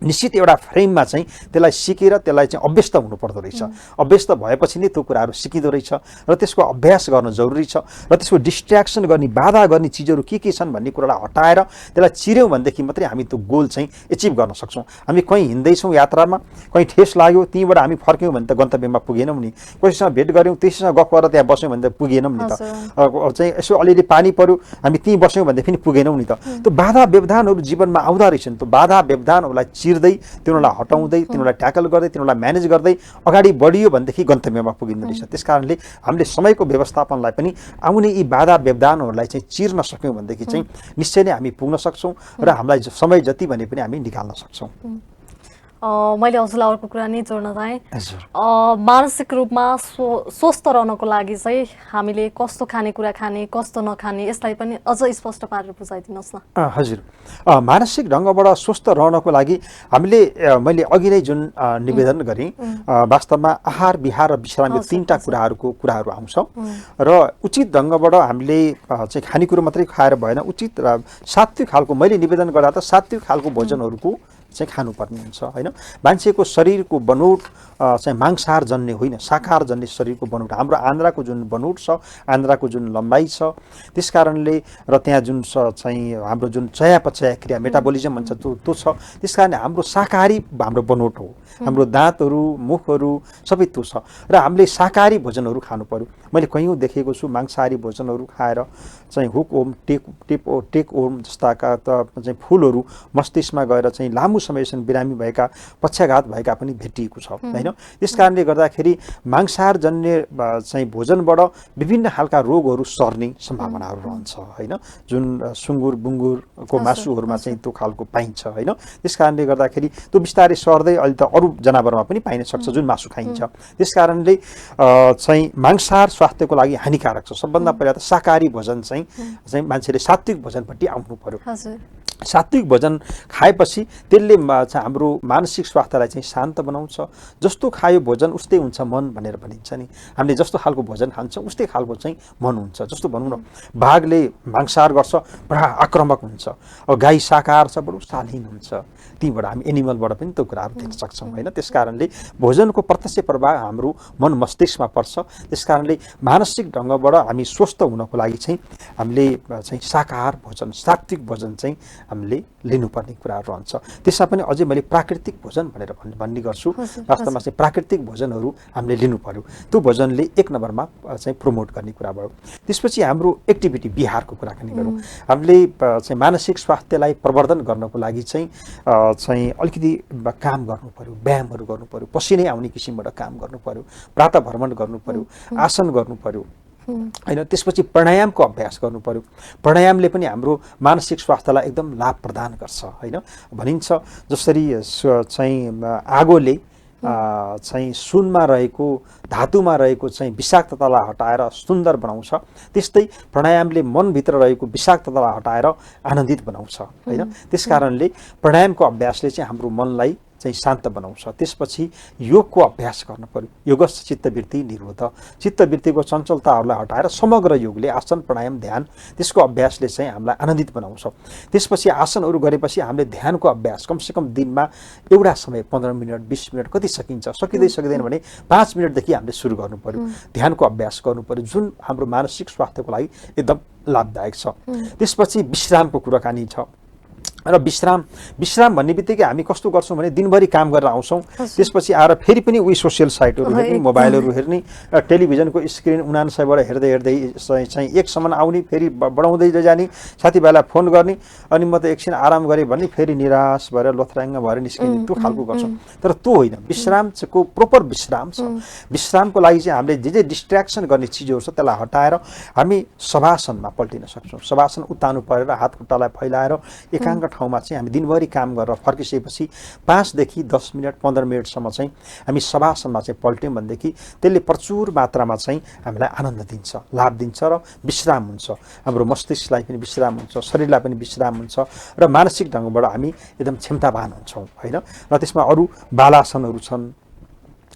B: निश्चित एउटा फ्रेममा चाहिँ त्यसलाई सिकेर त्यसलाई चाहिँ अभ्यस्त हुनुपर्दो रहेछ। अभ्यस्त भएपछि नै त्यो कुराहरू सिकिँदो रहेछ र त्यसको अभ्यास गर्न जरुरी छ र त्यसको डिस्ट्र्याक्सन गर्ने, बाधा गर्ने चिजहरू के छन् भन्ने कुरालाई हटाएर त्यसलाई चिर्यौँ भनेदेखि मात्रै हामी त्यो गोल चाहिँ एचिभ गर्न सक्छौँ। हामी कहीँ हिँड्दैछौँ यात्रामा, कहीँ ठेस लाग्यो, त्यहीँबाट हामी फर्क्यौँ भने त गन्तव्यमा पुगेनौँ नि। कसैसँग भेट गऱ्यौँ, त्यसैसँग गफ गरेर त्यहाँ बस्यौँ भने त पुगेनौँ नि त। चाहिँ यसो अलिअलि पानी पऱ्यो, हामी त्यहीँ बस्यौँ भनेदेखि पनि पुगेनौँ नि त। त्यो बाधा व्यवधानहरू जीवनमा आउँदा रहेछन्। त्यो बाधा व्यवधानहरूलाई चिर्दै, तिनीहरूलाई हटाउँदै, तिनीहरूलाई ट्याकल गर्दै, तिनीहरूलाई म्यानेज गर्दै अगाडि बढियो भनेदेखि गन्तव्यमा पुगिँदो रहेछ। त्यस कारणले हामीले समयको व्यवस्थापनलाई पनि आउने यी बाधा व्यवधानहरूलाई चाहिँ चिर्न सक्यौँ भनेदेखि चाहिँ निश्चय नै हामी पुग्न सक्छौँ र हामीलाई समय जति भने पनि हामी निकाल्न सक्छौँ।
A: मैले हजुरलाई अर्को कुरा नै जोड्न चाहेँ। मानसिक रूपमा स्वस्थ रहनको लागि चाहिँ हामीले कस्तो खानेकुरा खाने, कस्तो नखाने, यसलाई पनि अझ स्पष्ट पारेर बुझाइदिनुहोस् न।
B: हजुर, मानसिक ढङ्गबाट स्वस्थ रहनको लागि हामीले मैले अघि नै जुन निवेदन गरेँ, वास्तवमा आहार, विहार र विश्राम यो 3टा कुराहरू आउँछ र उचित ढङ्गबाट हामीले चाहिँ खानेकुरो मात्रै खाएर भएन, उचित र सात्विक खालको, मैले निवेदन गर्दा त सात्विक खालको भोजनहरूको चाहिँ खानुपर्ने हुन्छ, होइन? मान्छेको शरीरको बनोट चाहिँ मांसाहार जन्य होइन, शाकाहार जन्य शरीरको बनोट। हाम्रो आन्द्राको जुन बनोट छ, आन्द्राको जुन लम्बाइ छ, त्यस कारणले र त्यहाँ जुन चाहिँ हाम्रो जुन चयापचय क्रिया, मेटाबोलिजम भन्छ, त्यो छ। त्यस कारणले हाम्रो शाकाहारी हाम्रो बनोट हो। हाम्रो दाँतहरू, मुखहरू सबै त्यो छ र हामीले शाकाहारी भोजनहरू खानु पर्यो। मैले कयौँ देखेको छु मांसाहारी भोजनहरू खाएर चाहिँ हुक ओम टेक ओम जस्ताका चाहिँ फुलहरू मस्तिष्कमा गएर चाहिँ लामो समयसम्म बिरामी भएका, पक्षाघात भएका पनि भेटिएको छ, होइन? त्यस कारणले गर्दाखेरि मांसाहार जन्य चाहिँ भोजनबाट विभिन्न खालका रोगहरू सर्ने सम्भावनाहरू रहन्छ, होइन? जुन सुँगुर बुङ्गुरको मासुहरूमा चाहिँ त्यो खालको पाइन्छ, होइन? त्यस कारणले गर्दाखेरि त्यो बिस्तारै सर्दै अहिले त अरू जनावरमा पनि पाइन सक्छ जुन मासु खाइन्छ। त्यस कारणले चाहिँ मांसाहार स्वास्थ्यको लागि हानिकारक छ। सबभन्दा पहिला त शाकाहारी भोजन चाहिँ मान्छेले सात्विक भोजनपट्टि आउनु पर्यो। सात्विक भोजन खाएपछि त्यसले त्यसले चाहिँ हाम्रो मानसिक स्वास्थ्यलाई चाहिँ शान्त बनाउँछ। जस्तो खायो भोजन उस्तै हुन्छ मन भनेर भनिन्छ नि। हामीले जस्तो खालको भोजन खान्छौँ उस्तै खालको चाहिँ मन हुन्छ। जस्तो भनौँ न, बाघले मांसाहार गर्छ, बडा आक्रामक हुन्छ। अब गाई शाकाहार छ, बडो शालीन हुन्छ। तीबाट हामी एनिमलबाट पनि त्यो कुराहरू देख्न सक्छौँ होइन। त्यस कारणले भोजनको प्रत्यक्ष प्रभाव हाम्रो मन मस्तिष्कमा पर्छ। त्यस कारणले मानसिक ढङ्गबाट हामी स्वस्थ हुनको लागि चाहिँ हामीले चाहिँ शाकाहार भोजन, सात्विक भोजन चाहिँ हामीले लिनुपर्ने कुराहरू रहन्छ। त्यसमा पनि अझै मैले प्राकृतिक भोजन भनेर भन्ने गर्छु। वास्तवमा चाहिँ प्राकृतिक भोजनहरू हामीले लिनु पर्यो। त्यो भोजनले एक नम्बरमा चाहिँ प्रमोट गर्ने कुरा भयो। त्यसपछि हाम्रो एक्टिभिटी बिहारको कुराकानी गरौँ। हामीले चाहिँ मानसिक स्वास्थ्यलाई प्रवर्धन गर्नको लागि चाहिँ अलिकति काम गर्नु पर्यो, व्यायामहरू गर्नु पर्यो, पसिनै आउने किसिमबाट काम गर्नु पर्यो, प्रातः भ्रमण गर्नु पर्यो, आसन गर्नु पर्यो होइन। त्यसपछि प्राणायामको अभ्यास गर्नु पर्यो। प्राणायामले पनि हाम्रो मानसिक स्वास्थ्यलाई एकदम लाभ प्रदान गर्छ होइन। भनिन्छ जसरी चाहिँ आगोले चाहिँ सुनमा रहेको, धातुमा रहेको चाहिँ विषाक्ततालाई हटाएर सुन्दर बनाउँछ, त्यस्तै प्राणायामले मनभित्र रहेको विषाक्ततालाई हटाएर आनन्दित बनाउँछ होइन। त्यस कारणले प्राणायामको अभ्यासले चाहिँ हाम्रो मनलाई चाहिँ शान्त बनाउँछ। त्यसपछि योगको अभ्यास गर्नु पर्यो। योगस्य चित्तवृत्ति निरोध, चित्तवृत्तिको चञ्चलताहरूलाई हटाएर समग्र योगले आसन प्राणायाम ध्यान त्यसको अभ्यासले चाहिँ हामीलाई आनन्दित बनाउँछ। त्यसपछि आसनहरू गरेपछि हामीले ध्यानको अभ्यास कमसेकम दिनमा एउटा समय 15 मिनट 20 मिनट कति सकिन्छ, सकिँदैन भने 5 मिनटदेखि हामीले सुरु गर्नु पर्यो। ध्यानको अभ्यास गर्नु पर्यो जुन हाम्रो मानसिक स्वास्थ्यको लागि एकदम लाभदायक छ। त्यसपछि विश्रामको कुराकानी छ। र विश्राम भन्ने बित्तिकै हामी कस्तो गर्छौँ भने दिनभरि काम गरेर आउँछौँ, त्यसपछि आएर फेरि पनि उही सोसियल साइटहरू हेर्ने, मोबाइलहरू हेर्ने, टेलिभिजनको स्क्रिन 79बाट हेर्दै हेर्दै चाहिँ एकसम्म आउने, फेरि बढाउँदै जाने, साथीभाइलाई फोन गर्ने, अनि म त एकछिन आराम गरेँ भन्ने, फेरि निराश भएर लोथ्राङ्ग भएर निस्किने, त्यो खालको गर्छौँ। तर त्यो होइन, विश्रामको प्रोपर विश्राम छ। विश्रामको लागि चाहिँ हामीले जे डिस्ट्र्याक्सन गर्ने चिजहरू छ त्यसलाई हटाएर हामी शवासनमा पल्टिन सक्छौँ। शवासन उत्तानो परेर हात खुट्टालाई फैलाएर एकाङ्क ठाउँमा चाहिँ हामी दिनभरि काम गरेर फर्किसकेपछि 5 देखि 10 मिनट 15 मिनटसम्म चाहिँ हामी शवासनमा चाहिँ पल्ट्यौँ भनेदेखि त्यसले प्रचुर मात्रामा चाहिँ हामीलाई आनन्द दिन्छ, लाभ दिन्छ र विश्राम हुन्छ। हाम्रो मस्तिष्कलाई पनि विश्राम हुन्छ, शरीरलाई पनि विश्राम हुन्छ र मानसिक ढङ्गबाट हामी एकदम क्षमतावान हुन्छौँ होइन। र त्यसमा अरू बालासनहरू छन्,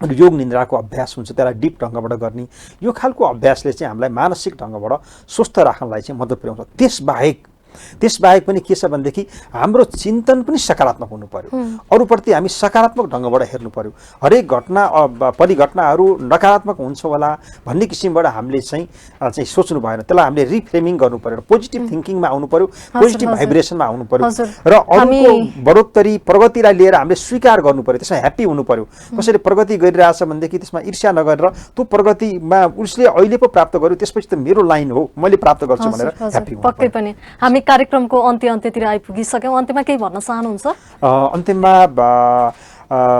B: योग निन्द्राको अभ्यास हुन्छ, त्यसलाई डिप ढङ्गबाट गर्ने। यो खालको अभ्यासले चाहिँ हामीलाई मानसिक ढङ्गबाट स्वस्थ राख्नलाई चाहिँ मद्दत पुर्याउँछ। त्यसबाहेक पनि के छ भनेदेखि हाम्रो चिन्तन पनि सकारात्मक हुनु पर्यो। अरूप्रति हामी सकारात्मक ढङ्गबाट हेर्नु पर्यो। हरेक घटना परिघटनाहरू नकारात्मक हुन्छ होला भन्ने किसिमबाट हामीले चाहिँ सोच्नु भएन। त्यसलाई हामीले रिफ्रेमिङ गर्नु पर्यो, पोजिटिभ थिङ्किङमा आउनु पर्यो, पोजिटिभ भाइब्रेसनमा आउनु पर्यो र अरूको बढोत्तरी प्रगतिलाई लिएर हामीले स्वीकार गर्नु पर्यो, त्यसमा ह्याप्पी हुनु पर्यो। कसैले प्रगति गरिरहेछ भनेदेखि त्यसमा ईर्ष्या नगरेर त्यो प्रगतिमा उसले अहिले पो प्राप्त गर्यो, त्यसपछि त मेरो लाइन हो, मैले प्राप्त गर्छु भनेर ह्याप्पी हुनु पर्यो।
A: पक्कै पनि हामी कार्यक्रमको अन्त्यतिर आइपुगिसक्यौँ। अन्त्यमा केही भन्न चाहनुहुन्छ?
B: अन्त्यमा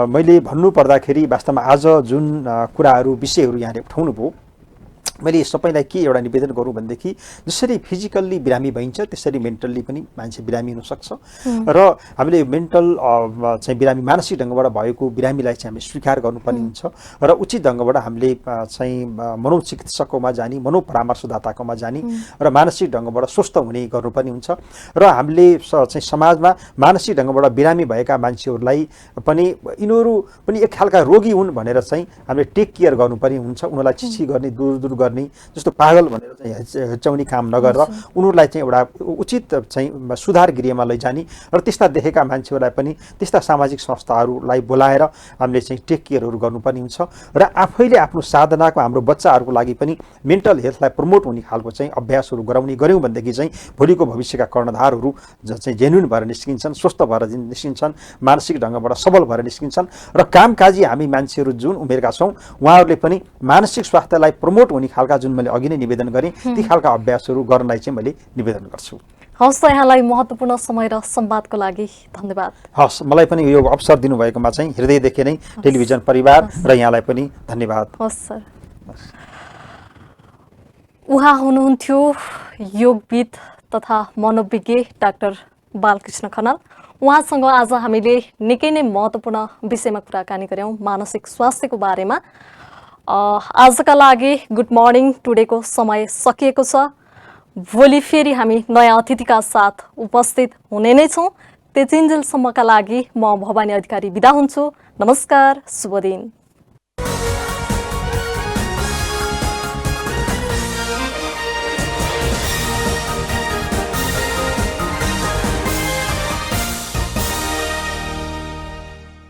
B: मैले भन्नु पर्दाखेरि वास्तवमा आज जुन कुराहरू विषयहरू यहाँले उठाउनु भयो, मैले सबैलाई के एउटा निवेदन गरौँ भनेदेखि जसरी फिजिकल्ली बिरामी भइन्छ त्यसरी मेन्टल्ली पनि मान्छे बिरामी हुनसक्छ र हामीले मेन्टल चाहिँ बिरामी मानसिक ढङ्गबाट भएको बिरामीलाई चाहिँ हामीले स्वीकार गर्नुपर्ने हुन्छ र उचित ढङ्गबाट हामीले चाहिँ मनोचिकित्सककोमा जाने, मनोपरामर्शदाताकोमा जाने र मानसिक ढङ्गबाट स्वस्थ हुने गर्नुपर्ने हुन्छ र हामीले चाहिँ समाजमा मानसिक ढङ्गबाट बिरामी भएका मान्छेहरूलाई पनि यिनीहरू पनि एक खालका रोगी हुन् भनेर चाहिँ हामीले टेक केयर गर्नुपर्ने हुन्छ। उनीहरूलाई चिठी गर्ने, दूर गर्ने, जस्तो पागल भनेर चाहिँ हेच्याउने काम नगरेर उनीहरूलाई चाहिँ एउटा उचित चाहिँ सुधार गृहमा लैजाने र त्यस्ता देखेका मान्छेहरूलाई पनि त्यस्ता सामाजिक संस्थाहरूलाई बोलाएर हामीले चाहिँ टेक केयरहरू गर्नुपर्ने हुन्छ र आफैले आफ्नो साधनाको हाम्रो बच्चाहरूको लागि पनि मेन्टल हेल्थलाई प्रमोट हुने खालको चाहिँ अभ्यासहरू गऱ्यौँ भनेदेखि चाहिँ भोलिको भविष्यका कर्णधारहरू चाहिँ जेन्युन भएर निस्किन्छन्, स्वस्थ भएर निस्किन्छन्, मानसिक ढङ्गबाट सबल भएर निस्किन्छन् र कामकाजी हामी मान्छेहरू जुन उमेरका छौँ उहाँहरूले पनि मानसिक स्वास्थ्यलाई प्रमोट हुने खालका जुन मैले अघि नै निवेदन गरेँ ती खालका अभ्यासहरू गर्नलाई चाहिँ मैले निवेदन गर्छु।
A: हस्, यहाँलाई महत्त्वपूर्ण समय र संवादको लागि धन्यवाद।
B: हस्, मलाई पनि यो अवसर दिनुभएकोमा चाहिँ हृदयदेखि नै टेलिभिजन परिवार र यहाँलाई पनि धन्यवाद।
A: हस् सर। उहाँ हुनुहुन्थ्यो योगविद तथा मनोविज्ञ डाक्टर बालकृष्ण खनाल। उहाँसँग आज हामीले निकै नै महत्त्वपूर्ण विषयमा कुराकानी गऱ्यौँ, मानसिक स्वास्थ्यको बारेमा। आजका लागि गुड मर्निङ टुडेको समय सकिएको छ। भोलि फेरि हामी नयाँ अतिथिका साथ उपस्थित हुने नै छौँ। त्यतिन्जेलसम्मका लागि म भवानी अधिकारी बिदा हुन्छु। नमस्कार, शुभ दिन।